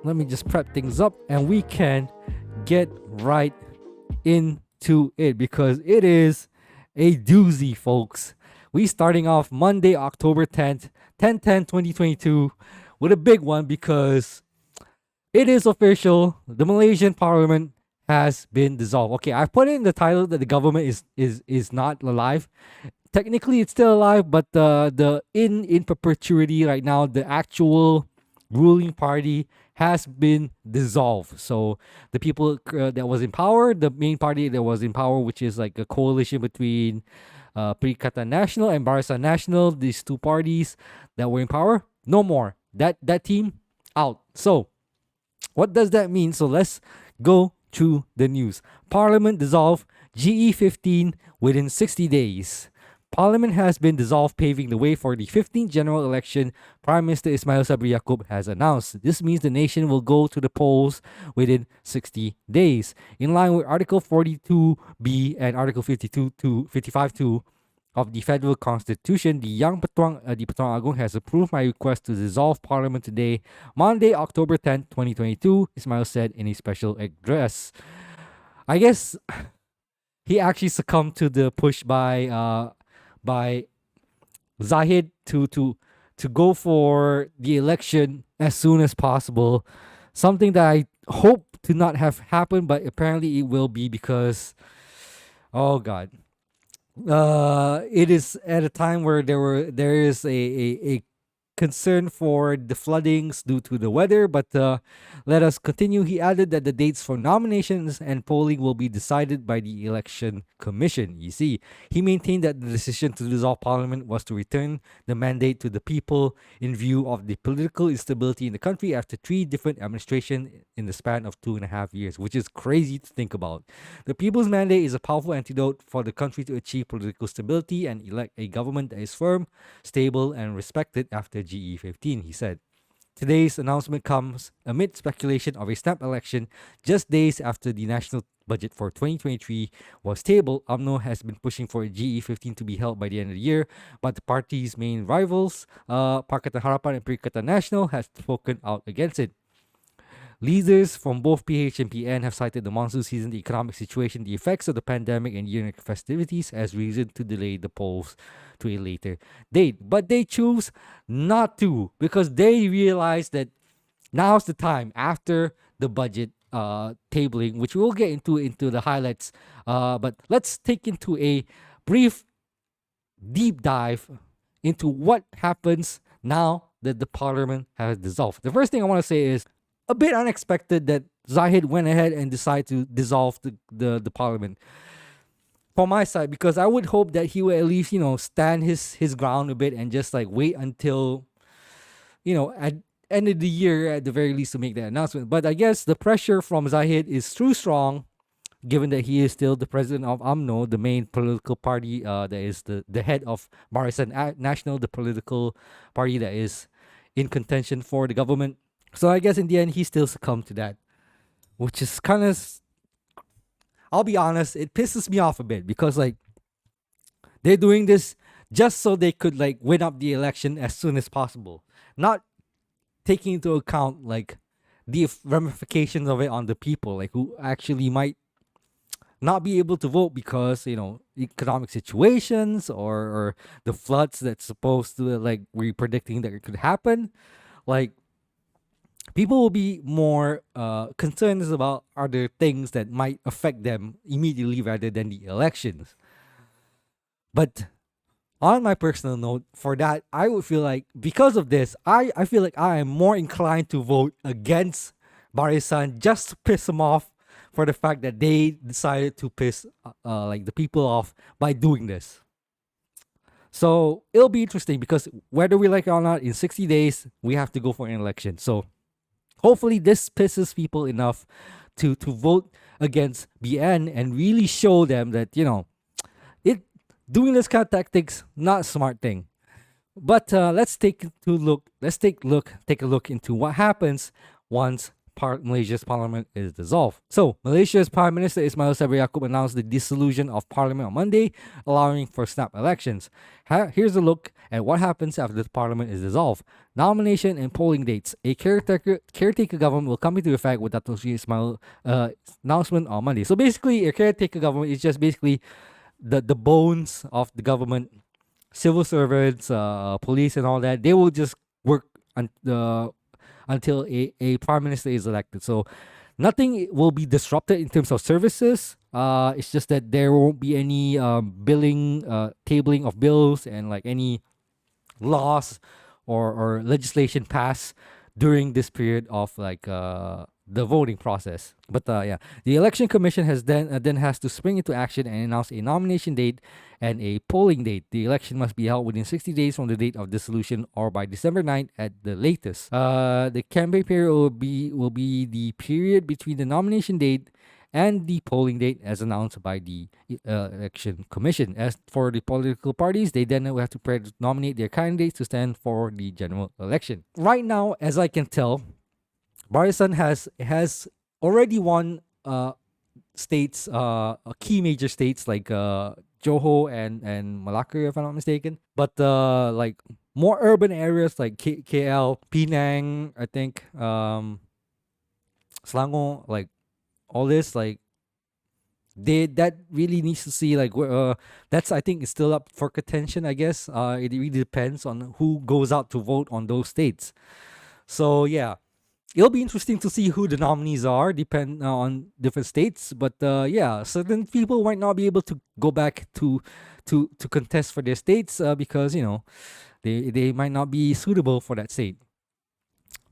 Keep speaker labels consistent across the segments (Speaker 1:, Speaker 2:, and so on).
Speaker 1: let me just prep things up and we can get right into it because it is a doozy, folks. We starting off Monday, October 10th, 2022 with a big one because it is official. The Malaysian parliament has been dissolved. Okay, I put in the title that the government is not alive. Technically it's still alive, but the in perpetuity right now, the actual ruling party has been dissolved. So the people that was in power, the main party that was in power, which is like a coalition between Perikatan Nasional and Barisan Nasional, these two parties that were in power, no more. That team out. So what does that mean? So let's go through the news. Parliament dissolved, GE15 within 60 days. Parliament has been dissolved, paving the way for the 15th general election, Prime Minister Ismail Sabri Yaakob has announced. This means the nation will go to the polls within 60 days. In line with Article 42B and Article 55.2 of the Federal Constitution, the Pertuan Agong has approved my request to dissolve Parliament today, Monday, October 10th, 2022, Ismail said in a special address. I guess he actually succumbed to the push by Zahid to go for the election as soon as possible. Something that I hope to not have happened, but apparently it will be because, oh God, it is at a time where there is a concern for the floodings due to the weather, but let us continue. He added that the dates for nominations and polling will be decided by the Election Commission. You see, he maintained that the decision to dissolve Parliament was to return the mandate to the people in view of the political instability in the country after 3 different administrations in the span of 2.5 years, which is crazy to think about. The people's mandate is a powerful antidote for the country to achieve political stability and elect a government that is firm, stable, and respected after GE15, he said. Today's announcement comes amid speculation of a snap election just days after the national budget for 2023 was tabled. UMNO has been pushing for GE15 to be held by the end of the year, but the party's main rivals, Pakatan Harapan and Perikatan Nasional, has spoken out against it. Leaders from both PH and PN have cited the monsoon season, the economic situation, the effects of the pandemic, and year-end festivities as reason to delay the polls to a later date. But they choose not to because they realize that now's the time after the budget tabling, which we'll get into the highlights. But let's take into a brief deep dive into what happens now that the parliament has dissolved. The first thing I want to say is a bit unexpected that Zahid went ahead and decided to dissolve the parliament. For my side, because I would hope that he would at least, stand his ground a bit and just like wait until, at end of the year at the very least to make that announcement. But I guess the pressure from Zahid is too strong, given that he is still the president of UMNO, the main political party that is the head of Barisan Nasional, the political party that is in contention for the government. So I guess in the end, he still succumbed to that, which is kind of, I'll be honest, it pisses me off a bit because like they're doing this just so they could like win up the election as soon as possible, not taking into account like the ramifications of it on the people, like who actually might not be able to vote because economic situations or the floods that's supposed to like we're predicting that it could happen. Like, people will be more concerned about other things that might affect them immediately rather than the elections. But on my personal note, for that, I would feel like because of this, I feel like I am more inclined to vote against Barisan just to piss them off for the fact that they decided to piss like the people off by doing this. So it'll be interesting because whether we like it or not, in 60 days, we have to go for an election. So hopefully this pisses people enough to vote against BN and really show them that, doing this kind of tactics, not a smart thing. But let's take a look into what happens once Malaysia's parliament is dissolved. So, Malaysia's Prime Minister Ismail Sabri Yaakob announced the dissolution of parliament on Monday, allowing for snap elections. Here's a look at what happens after the parliament is dissolved. Nomination and polling dates. A caretaker government will come into effect with Dato' Sri Ismail announcement on Monday. So basically, a caretaker government is just basically the bones of the government. Civil servants, police, and all that. They will just work until a prime minister is elected. So nothing will be disrupted in terms of services. It's just that there won't be any billing, tabling of bills, and like any laws or legislation passed during this period of like the voting process. But yeah, the election commission has then has to spring into action and announce a nomination date and a polling date. The election must be held within 60 days from the date of dissolution or by December 9th at the latest. The campaign period will be the period between the nomination date and the polling date as announced by the election commission. As for the political parties, they then will have to nominate their candidates to stand for the general election. Right now, as I can tell, Barisan has already won states, key major states like Johor and Malacca, if I'm not mistaken. But like more urban areas like KL, Penang, I think, Selangor, like all this, like that really needs to see like that's, I think, is still up for contention. I guess it really depends on who goes out to vote on those states. So yeah, it'll be interesting to see who the nominees are, depend on different states. But yeah, certain people might not be able to go back to contest for their states because they might not be suitable for that state.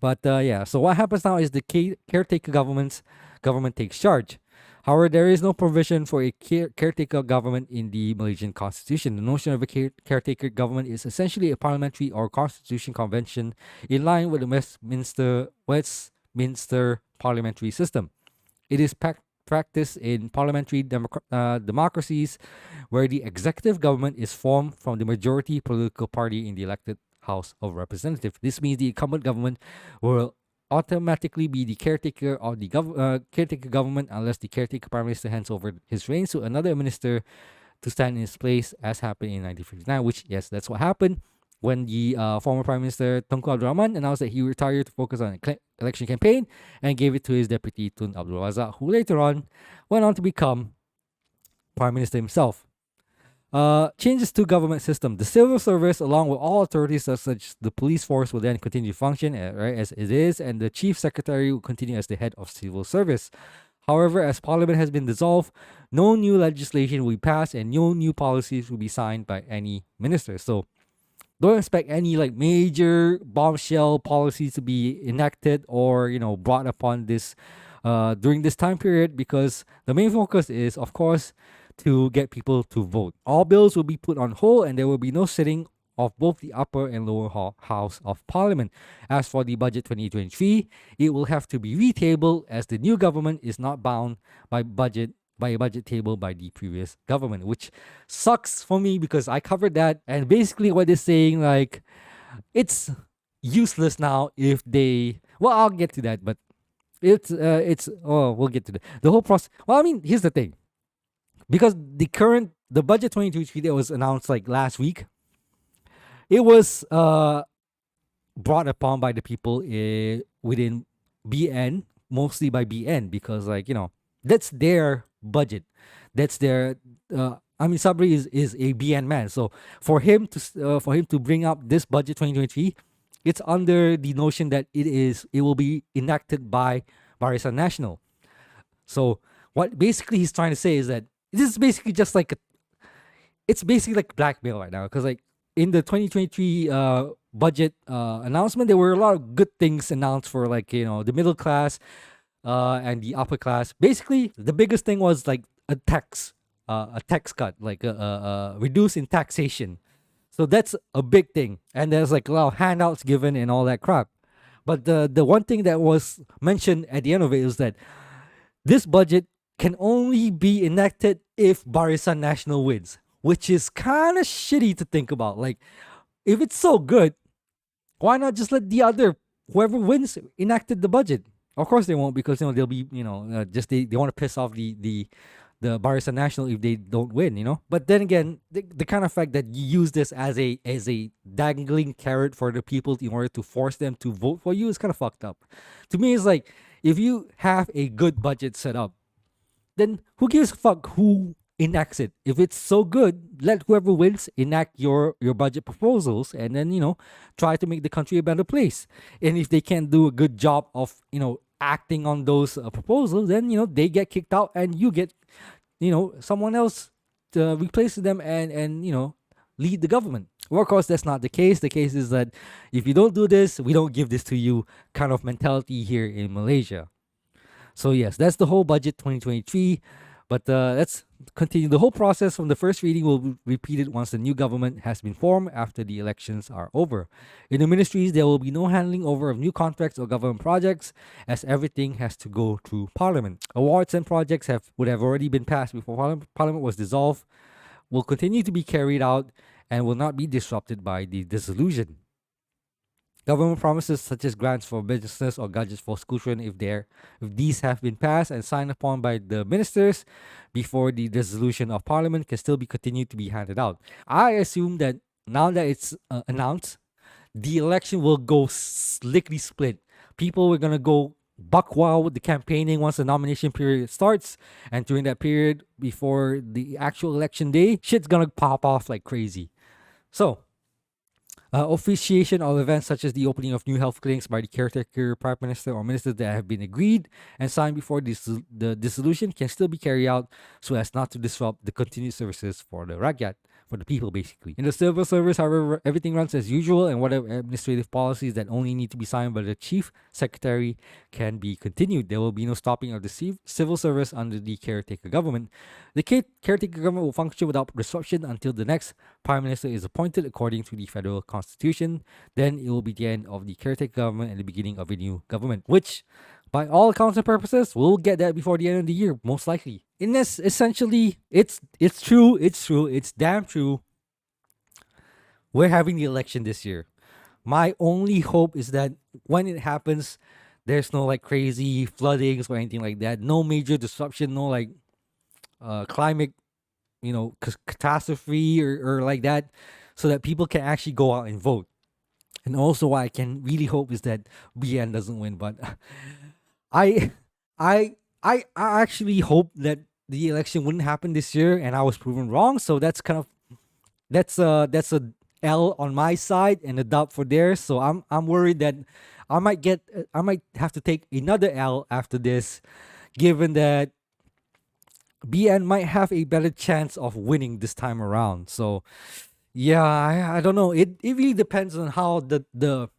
Speaker 1: But yeah, so what happens now is the caretaker government takes charge. However, there is no provision for a caretaker government in the Malaysian constitution. The notion of a caretaker government is essentially a parliamentary or constitution convention in line with the Westminster parliamentary system. It is practiced in parliamentary democracies where the executive government is formed from the majority political party in the elected House of Representatives. This means the incumbent government will automatically be the caretaker of the caretaker government unless the caretaker prime minister hands over his reins to another minister to stand in his place, as happened in 1959, which, yes, that's what happened when the former Prime Minister Tunku Abdul Rahman announced that he retired to focus on election campaign and gave it to his deputy Tun Abdul Razak, who later on went on to become Prime Minister himself. Changes to government system. The civil service, along with all authorities such as the police force, will then continue to function right, as it is, and the chief secretary will continue as the head of civil service. However, as parliament has been dissolved, no new legislation will be passed and no new policies will be signed by any minister. So don't expect any like major bombshell policies to be enacted or brought upon this during this time period, because the main focus is, of course, to get people to vote. All bills will be put on hold and there will be no sitting of both the upper and lower house of parliament. As for the budget 2023, it will have to be retabled as the new government is not bound by a budget table by the previous government, which sucks for me because I covered that. And basically what they're saying, like, it's useless now if they, well, I'll get to that, but we'll get to the whole process. Well, I mean, here's the thing. Because the budget 2023 that was announced like last week, it was brought upon by the people within BN, mostly by BN, because that's their budget, that's their. Sabri is a BN man, so for him to bring up this budget 2023, it's under the notion that it will be enacted by Barisan Nasional. So what basically he's trying to say is that this is basically just like it's basically like blackmail right now, because like in the 2023 budget announcement, there were a lot of good things announced for like the middle class and the upper class. Basically, the biggest thing was like a tax cut, like a reduce in taxation. So that's a big thing, and there's like a lot of handouts given and all that crap. But the one thing that was mentioned at the end of it is that this budget can only be enacted if Barisan Nasional wins, which is kind of shitty to think about. Like, if it's so good, why not just let whoever wins enacted the budget? Of course they won't, because they'll be, just they want to piss off the Barisan National if they don't win. But then again, the kind of fact that you use this as a dangling carrot for the people in order to force them to vote for you is kind of fucked up. To me, it's like, if you have a good budget set up, then who gives a fuck who enacts it? If it's so good, let whoever wins enact your budget proposals, and then try to make the country a better place. And if they can't do a good job of acting on those proposals, then they get kicked out, and you get someone else to replace them, and lead the government. Well, of course, that's not the case. The case is that if you don't do this, we don't give this to you kind of mentality here in Malaysia. So yes, that's the whole budget 2023. But let's continue. The whole process from the first reading will be repeated once the new government has been formed after the elections are over. In the ministries, there will be no handling over of new contracts or government projects, as everything has to go through Parliament. Awards and projects would have already been passed before Parliament was dissolved, will continue to be carried out, and will not be disrupted by the dissolution. Government promises such as grants for businesses or gadgets for school children, if these have been passed and signed upon by the ministers before the dissolution of Parliament, can still be continued to be handed out. I assume that now that it's announced, the election will go slickly split. People are gonna go buck wild with the campaigning once the nomination period starts, and during that period before the actual election day, shit's gonna pop off like crazy. So, officiation of events such as the opening of new health clinics by the caretaker prime minister or ministers that have been agreed and signed before the dissolution can still be carried out, so as not to disrupt the continued services for the rakyat, for the people basically. In the civil service, however, everything runs as usual, and whatever administrative policies that only need to be signed by the chief secretary can be continued. There will be no stopping of the civil service under the caretaker government. The caretaker government will function without disruption until the next prime minister is appointed according to the federal constitution. Then it will be the end of the caretaker government and the beginning of a new government, which, by all accounts and purposes, we'll get that before the end of the year, most likely. In this, essentially, it's true, it's damn true. We're having the election this year. My only hope is that when it happens, there's no like crazy floodings or anything like that. No major disruption, no like climate, catastrophe or like that, so that people can actually go out and vote. And also, what I can really hope is that BN doesn't win. But I, I actually hope that the election wouldn't happen this year, and I was proven wrong. So that's a L on my side and a dub for theirs. So I'm worried that I might have to take another L after this, given that BN might have a better chance of winning this time around. So yeah, I don't know. It really depends on how the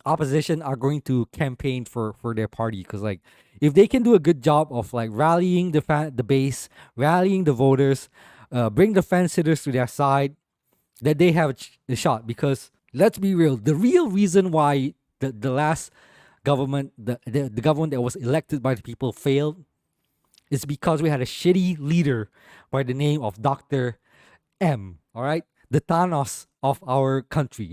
Speaker 1: opposition are going to campaign for their party, because like if they can do a good job of like rallying the base, rallying the voters, bring the fan sitters to their side, that they have a shot. Because let's be real, the real reason why the last government, the government that was elected by the people failed, is because we had a shitty leader by the name of Dr. M. All right, the Thanos of our country.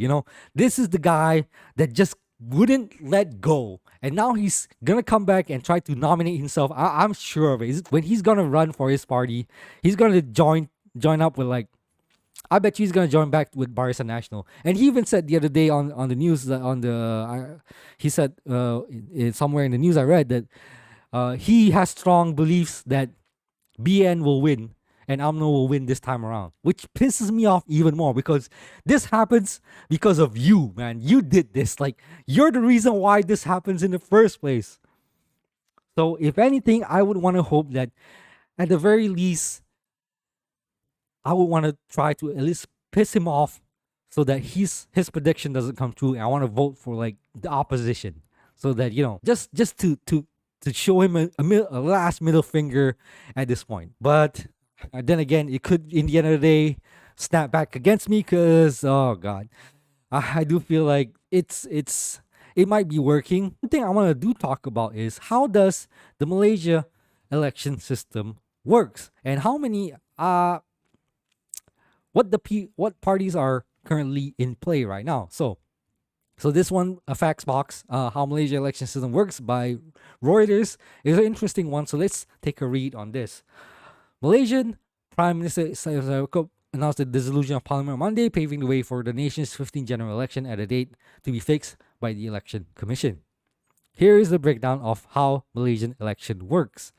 Speaker 1: This is the guy that just wouldn't let go, and now he's gonna come back and try to nominate himself. I'm sure of it. When he's gonna run for his party, he's gonna join up with like, I bet you he's gonna join back with Barisan National. And he even said the other day on the news that he said somewhere in the news I read that he has strong beliefs that BN will win and AMNO will win this time around, which pisses me off even more, because this happens because of you, man. You did this. Like, you're the reason why this happens in the first place. So if anything, I would want to hope that at the very least, I would want to try to at least piss him off so that his prediction doesn't come true. And I want to vote for like the opposition, so that just to show him a last middle finger at this point. But then again, it could, in the end of the day, snap back against me, because oh god, I do feel like it might be working. The thing I want to talk about is how does the Malaysia election system works, and how many what parties are currently in play right now. So So this one, a facts box, how Malaysia election system works by Reuters, is an interesting one. So let's take a read on this. Malaysian Prime Minister Ismail Sabri Yaakob announced the dissolution of parliament on Monday, paving the way for the nation's 15th general election at a date to be fixed by the Election Commission. Here is the breakdown of how Malaysian election works.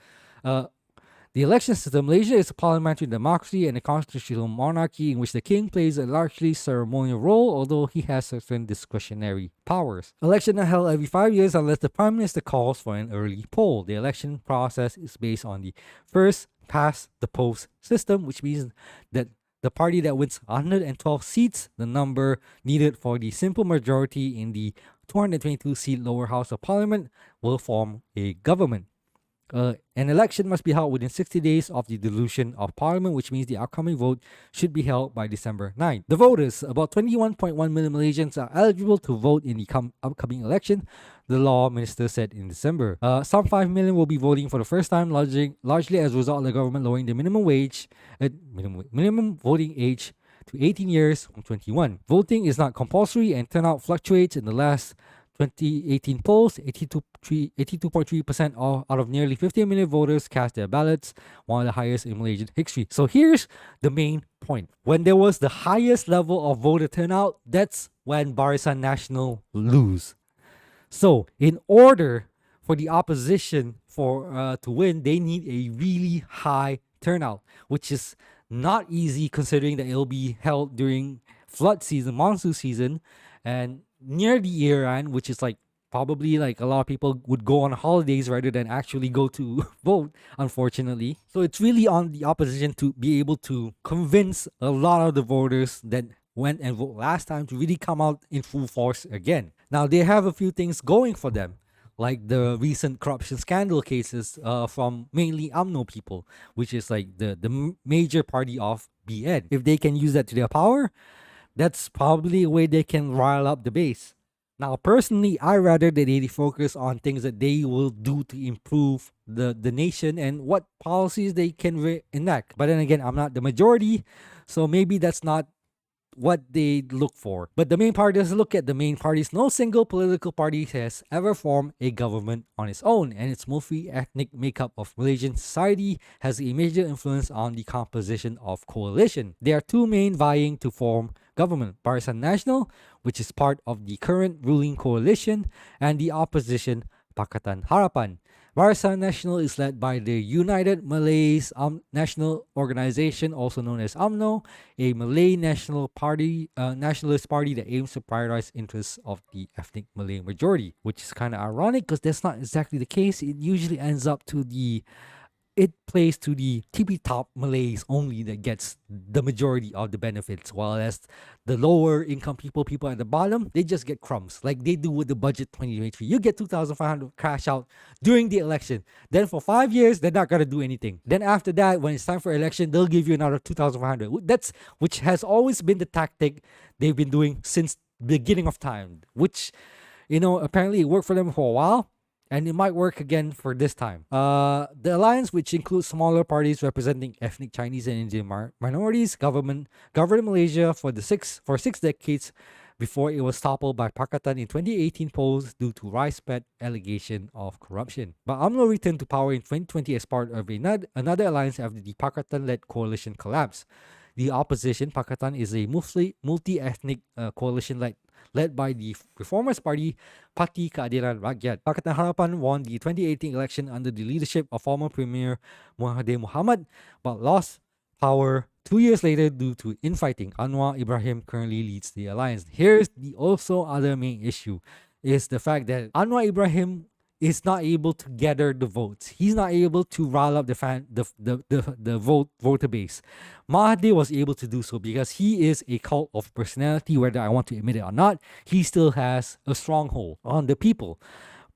Speaker 1: The election system. Malaysia is a parliamentary democracy and a constitutional monarchy in which the king plays a largely ceremonial role, although he has certain discretionary powers. Elections are held every 5 years unless the prime minister calls for an early poll. The election process is based on the first past the post system, which means that the party that wins 112 seats, the number needed for the simple majority in the 222-seat lower house of parliament, will form a government. An election must be held within 60 days of the dissolution of parliament, which means the upcoming vote should be held by December 9th. The voters, about 21.1 million Malaysians, are eligible to vote in the upcoming election, the law minister said in December. Some 5 million will be voting for the first time, largely as a result of the government lowering the minimum voting age to 18 years from 21. Voting is not compulsory and turnout fluctuates. In the last 2018 polls, 82.3% out of nearly 50 million voters cast their ballots, one of the highest in Malaysian history. So here's the main point. When there was the highest level of voter turnout, that's when Barisan Nasional lose. So in order for the opposition to win, they need a really high turnout, which is not easy considering that it'll be held during flood season, monsoon season, and near the year end, which is like probably like a lot of people would go on holidays rather than actually go to vote, unfortunately. So it's really on the opposition to be able to convince a lot of the voters that went and voted last time to really come out in full force again. Now they have a few things going for them, like the recent corruption scandal cases from mainly UMNO people, which is like the major party of BN. If they can use that to their power, that's probably a way they can rile up the base. Now, personally, I rather that they focus on things that they will do to improve the nation and what policies they can enact. But then again, I'm not the majority, so maybe that's not what they look for. But the main parties, look at the main parties. No single political party has ever formed a government on its own, and its multi-ethnic makeup of Malaysian society has a major influence on the composition of coalition. There are two main vying to form government: Barisan Nasional, which is part of the current ruling coalition, and the opposition Pakatan Harapan. Barisan Nasional is led by the United Malays National Organization, also known as UMNO, a Malay nationalist party that aims to prioritize interests of the ethnic Malay majority, which is kind of ironic because that's not exactly the case. It usually ends up it plays to the tippy top Malays only that gets the majority of the benefits, while as the lower income people at the bottom, they just get crumbs, like they do with the budget 2023. You get 2,500 cash out during the election. Then for 5 years, they're not gonna do anything. Then after that, when it's time for election, they'll give you another 2,500. Which has always been the tactic they've been doing since beginning of time, which apparently it worked for them for a while. And it might work again for this time. The alliance, which includes smaller parties representing ethnic Chinese and Indian minorities, governed Malaysia for 6 decades before it was toppled by Pakatan in 2018 polls due to widespread allegation of corruption. But UMNO returned to power in 2020 as part of another alliance after the Pakatan-led coalition collapsed. The opposition, Pakatan, is a multi-ethnic coalition led by the Reformers Party, Parti Keadilan Rakyat. Pakatan Harapan won the 2018 election under the leadership of former Premier Mahathir Mohamad, but lost power 2 years later due to infighting. Anwar Ibrahim currently leads the alliance. Here's the also other main issue, is the fact that Anwar Ibrahim is not able to gather the votes. He's not able to rile up the voter base. Mahathir was able to do so because he is a cult of personality, whether I want to admit it or not. He still has a stronghold on the people.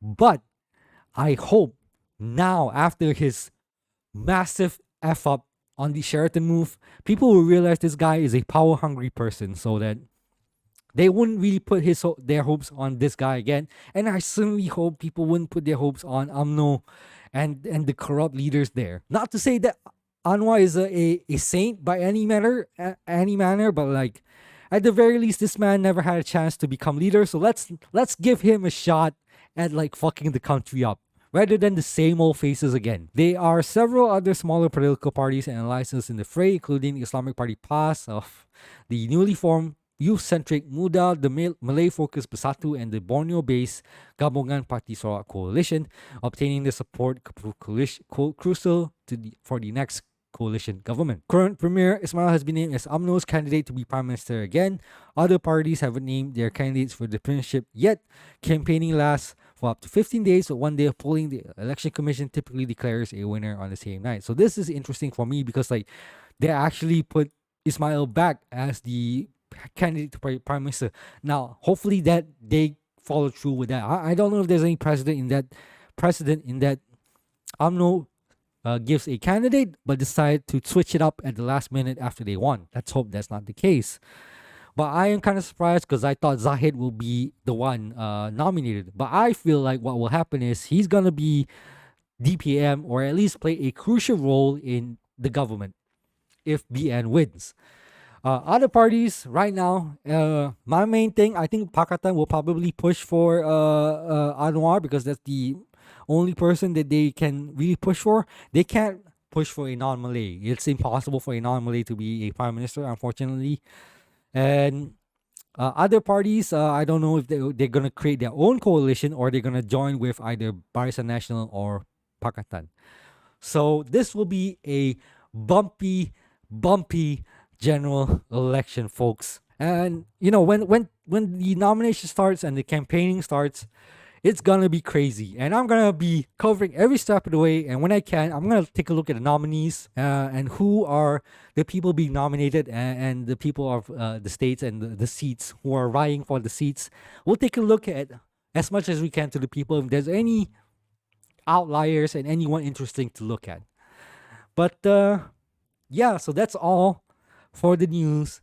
Speaker 1: But I hope now, after his massive F up on the Sheraton move, people will realize this guy is a power hungry person, so that they wouldn't really put their hopes on this guy again. And I certainly hope people wouldn't put their hopes on UMNO and the corrupt leaders there. Not to say that Anwar is a saint by any manner, but like, At the very least, this man never had a chance to become leader, so let's give him a shot at like fucking the country up rather than the same old faces again. There are several other smaller political parties and alliances in the fray, including the Islamic Party PAS of the newly formed youth-centric Muda, the Malay-focused Bersatu, and the Borneo-based Gabungan Parti Sarawak Coalition, obtaining the support crucial for the next coalition government. Current Premier Ismail has been named as UMNO's candidate to be Prime Minister again. Other parties haven't named their candidates for the premiership yet. Campaigning lasts for up to 15 days, so one day of polling, the election commission typically declares a winner on the same night. So this is interesting for me because like they actually put Ismail back as the candidate to prime minister. Now, hopefully that they follow through with that. I don't know if there's any precedent in that UMNO gives a candidate but decide to switch it up at the last minute after they won. Let's hope that's not the case. But I am kind of surprised because I thought Zahid will be the one nominated. But I feel like what will happen is he's gonna be DPM or at least play a crucial role in the government if BN wins. Other parties right now, my main thing, I think Pakatan will probably push for Anwar because that's the only person that they can really push for. They can't push for a non-Malay. It's impossible for a non-Malay to be a prime minister, unfortunately. And other parties, I don't know if they're going to create their own coalition or they're going to join with either Barisan Nasional or Pakatan. So this will be a bumpy general election, folks. And you know, when the nomination starts and the campaigning starts, it's gonna be crazy. And I'm gonna be covering every step of the way. And when I can, I'm gonna take a look at the nominees and who are the people being nominated and the people of the states and the seats who are vying for the seats. We'll take a look at as much as we can to the people. If there's any outliers and anyone interesting to look at. But yeah, so that's all for the news.